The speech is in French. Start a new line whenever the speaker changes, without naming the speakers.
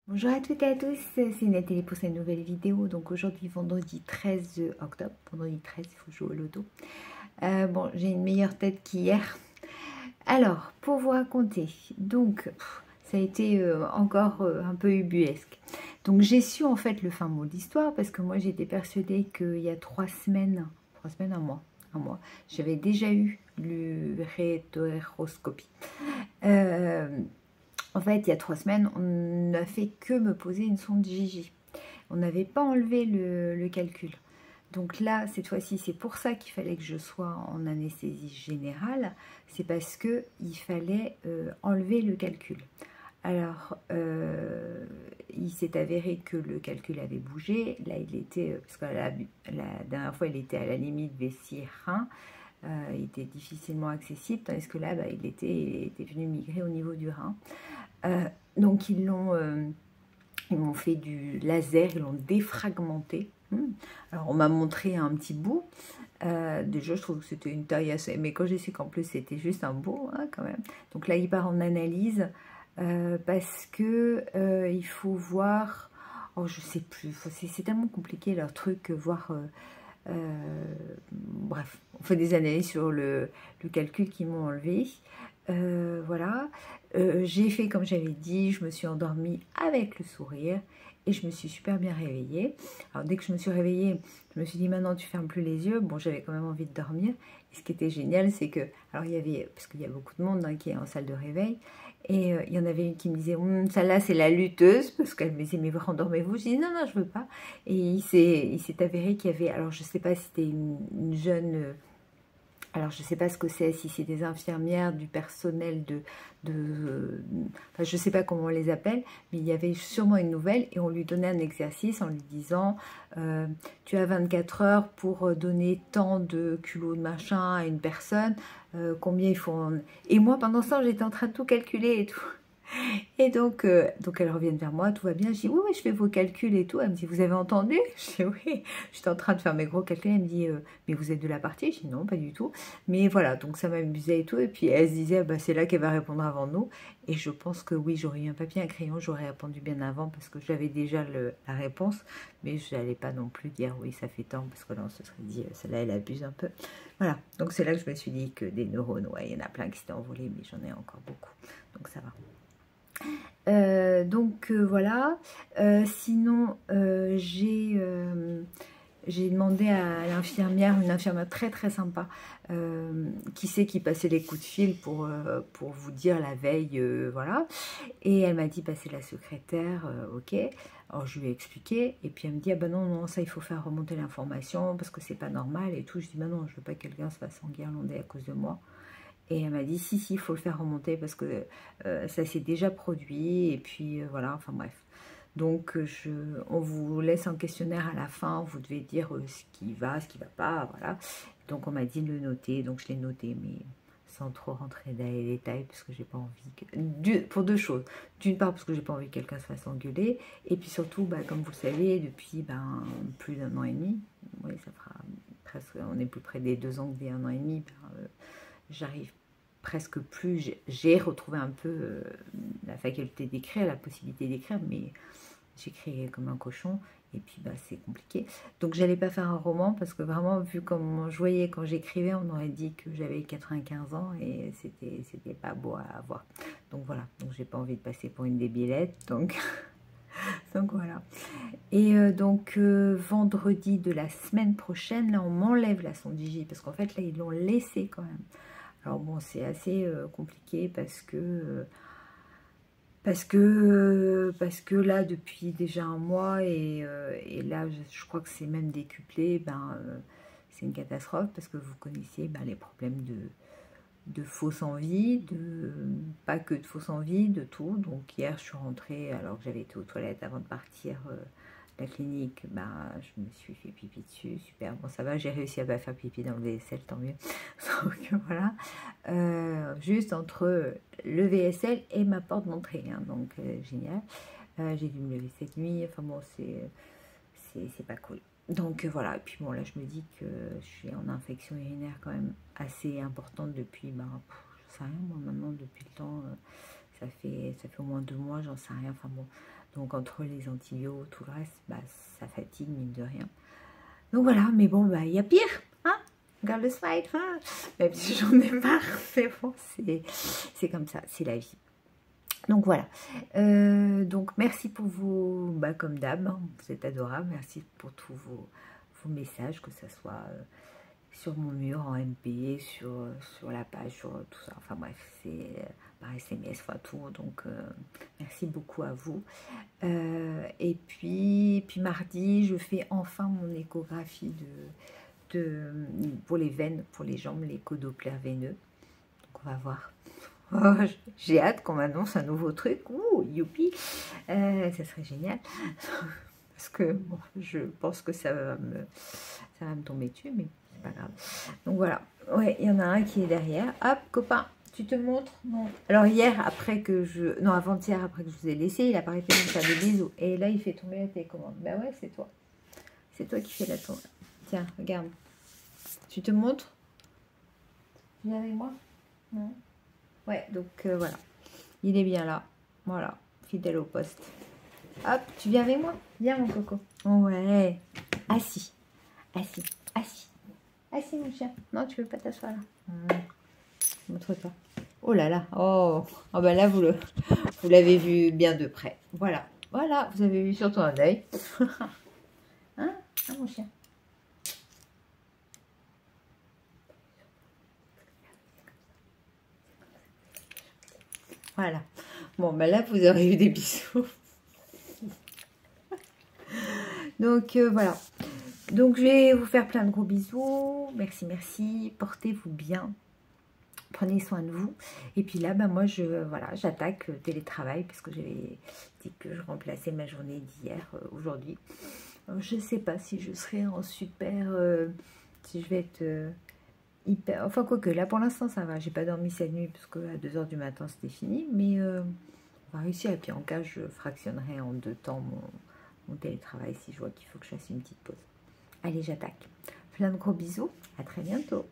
Bonjour à toutes et à tous, c'est Nathalie pour cette nouvelle vidéo. Donc aujourd'hui, vendredi 13 octobre, vendredi 13, il faut jouer au loto. Bon, j'ai une meilleure tête qu'hier. Alors, pour vous raconter, donc ça a été encore un peu ubuesque. Donc j'ai su en fait le fin mot de l'histoire parce que moi j'étais persuadée qu'il y a 3 semaines, un mois, j'avais déjà eu le rétoroscopie. En fait, il y a 3 semaines, on n'a fait que me poser une sonde Gigi. On n'avait pas enlevé le calcul. Donc là, cette fois-ci, c'est pour ça qu'il fallait que je sois en anesthésie générale. C'est parce qu'il fallait enlever le calcul. Alors, il s'est avéré que le calcul avait bougé. Là, il était, parce que la dernière fois, il était à la limite vessie-rein. Il était difficilement accessible, tandis que là, il était venu migrer au niveau du rein. Donc ils m'ont fait du laser, ils l'ont défragmenté. Alors on m'a montré un petit bout. Déjà je trouve que c'était une taille assez, mais quand j'ai su qu'en plus c'était juste un bout quand même. Donc là il part en analyse parce que il faut voir. Oh je sais plus, c'est tellement compliqué leur truc, voir. Bref, on fait des analyses sur le calcul qu'ils m'ont enlevé. Voilà, j'ai fait comme j'avais dit, je me suis endormie avec le sourire et je me suis super bien réveillée. Alors dès que je me suis réveillée, je me suis dit maintenant tu fermes plus les yeux. Bon, j'avais quand même envie de dormir. Et ce qui était génial, c'est que, alors il y avait, parce qu'il y a beaucoup de monde qui est en salle de réveil, et il y en avait une qui me disait celle-là c'est la lutteuse, parce qu'elle me disait mais vous rendormez-vous. Je dis non non je veux pas. Et il s'est avéré qu'il y avait, alors je sais pas si c'était une jeune. Alors, je ne sais pas ce que c'est, si c'est des infirmières, du personnel enfin, je ne sais pas comment on les appelle, mais il y avait sûrement une nouvelle et on lui donnait un exercice en lui disant tu as 24 heures pour donner tant de kilos de machin à une personne, combien il faut Et moi, pendant ce temps, j'étais en train de tout calculer et tout. Et donc elles reviennent vers moi, tout va bien. Je dis oui, oui, je fais vos calculs et tout. Elle me dit, vous avez entendu? Je dis oui, j'étais en train de faire mes gros calculs. Elle me dit, mais vous êtes de la partie? Je dis non, pas du tout. Mais voilà, donc ça m'amusait et tout. Et puis elle se disait, bah, c'est là qu'elle va répondre avant nous. Et je pense que oui, j'aurais eu un papier, un crayon, j'aurais répondu bien avant parce que j'avais déjà la réponse. Mais je n'allais pas non plus dire oui, ça fait tant, parce que là, on se serait dit, celle-là, elle abuse un peu. Voilà, donc c'est là que je me suis dit que des neurones, ouais, il y en a plein qui s'étaient envolés, mais j'en ai encore beaucoup. Donc ça va. Voilà. Sinon, j'ai demandé à l'infirmière, une infirmière très très sympa, qui c'est qui passait les coups de fil pour vous dire la veille, voilà. Et elle m'a dit, bah, c'est la secrétaire, ok. Alors je lui ai expliqué, et puis elle me dit, ah ben non, non, ça il faut faire remonter l'information parce que c'est pas normal et tout. Je dis, bah non, je veux pas que quelqu'un se fasse enguirlander à cause de moi. Et elle m'a dit, si, il faut le faire remonter parce que ça s'est déjà produit. Et puis voilà, enfin bref. Donc on vous laisse un questionnaire à la fin, vous devez dire ce qui va, ce qui ne va pas, voilà. Donc on m'a dit de le noter, donc je l'ai noté, mais sans trop rentrer dans les détails, parce que j'ai pas envie pour deux choses. D'une part, parce que j'ai pas envie que quelqu'un se fasse engueuler, et puis surtout, bah, comme vous le savez, depuis plus d'1 an et demi, oui, ça fera presque, on est plus près des 2 ans que des 1 an et demi, j'arrive presque plus, j'ai retrouvé un peu la faculté d'écrire, la possibilité d'écrire, mais j'écris comme un cochon, et puis c'est compliqué. Donc j'allais pas faire un roman, parce que vraiment, vu comme je voyais quand j'écrivais, on aurait dit que j'avais 95 ans, et c'était pas beau à voir. Donc voilà, donc j'ai pas envie de passer pour une débilette, donc... donc voilà. Et vendredi de la semaine prochaine, là on m'enlève la sonde Gigi, parce qu'en fait là ils l'ont laissé quand même. Alors bon, c'est assez compliqué parce que là, depuis déjà un mois, et là, je crois que c'est même décuplé, c'est une catastrophe parce que vous connaissez les problèmes de fausse envie, pas que de fausse envie, de tout. Donc hier, je suis rentrée alors que j'avais été aux toilettes avant de partir la clinique, je me suis fait pipi dessus, super, bon ça va, j'ai réussi à pas faire pipi dans le VSL, tant mieux. Donc voilà, juste entre le VSL et ma porte d'entrée, donc génial. J'ai dû me lever cette nuit, enfin bon, c'est pas cool. Donc voilà, et puis bon là je me dis que je suis en infection urinaire quand même assez importante depuis, je sais rien moi maintenant, depuis le temps, ça fait au moins 2 mois, j'en sais rien, enfin bon. Donc entre les antibiotiques, tout le reste, bah, ça fatigue, mine de rien. Donc voilà, mais bon, bah, il y a pire, hein. Regarde le smile, hein. Même si j'en ai marre, mais bon, c'est comme ça, c'est la vie. Donc voilà, donc merci pour vos, bah, comme d'hab, hein, vous êtes adorables, merci pour tous vos messages, que ce soit sur mon mur en MP, sur la page, sur tout ça, enfin bref, c'est par SMS, enfin tout, donc merci beaucoup à vous. Et puis mardi, je fais enfin mon échographie pour les veines, pour les jambes, l'écho-doppler veineux, donc on va voir. Oh, j'ai hâte qu'on m'annonce un nouveau truc. Ouh, youpi, ça serait génial. Parce que bon, je pense que ça va me tomber dessus, mais c'est pas grave. Donc voilà, ouais, il y en a un qui est derrière. Hop, copain, tu te montres? Non. Alors hier, après que je... Non, avant-hier, après que je vous ai laissé, il a pas arrêté de me faire des bisous. Et là, il fait tomber la télécommande. Bah ouais, c'est toi. C'est toi qui fais la tour. Tiens, regarde. Tu te montres? Viens avec moi? Non. Ouais, donc voilà. Il est bien là. Voilà, fidèle au poste. Hop, tu viens avec moi? Viens, mon coco. Ouais. Assis. Assis. Assis. Assis, mon chien. Non, tu veux pas t'asseoir là. Montre-toi. Oh là là. Oh. Oh bah là, vous l'avez vu bien de près. Voilà. Voilà, vous avez vu surtout un œil. Hein? Ah, mon chien. Voilà. Bon, bah là, vous aurez eu des bisous. Donc, voilà. Donc, je vais vous faire plein de gros bisous. Merci, merci. Portez-vous bien. Prenez soin de vous. Et puis là, bah, moi, voilà, j'attaque le télétravail parce que j'avais dit que je remplaçais ma journée d'hier aujourd'hui. Je ne sais pas si je serai en super... si je vais être... hyper... Enfin, quoique, là, pour l'instant, ça va. J'ai pas dormi cette nuit parce qu'à 2 h du matin, c'était fini. Mais on va réussir. Et puis, en cas, je fractionnerai en 2 temps mon télétravail si je vois qu'il faut que je fasse une petite pause. Allez, j'attaque. Plein de gros bisous. À très bientôt.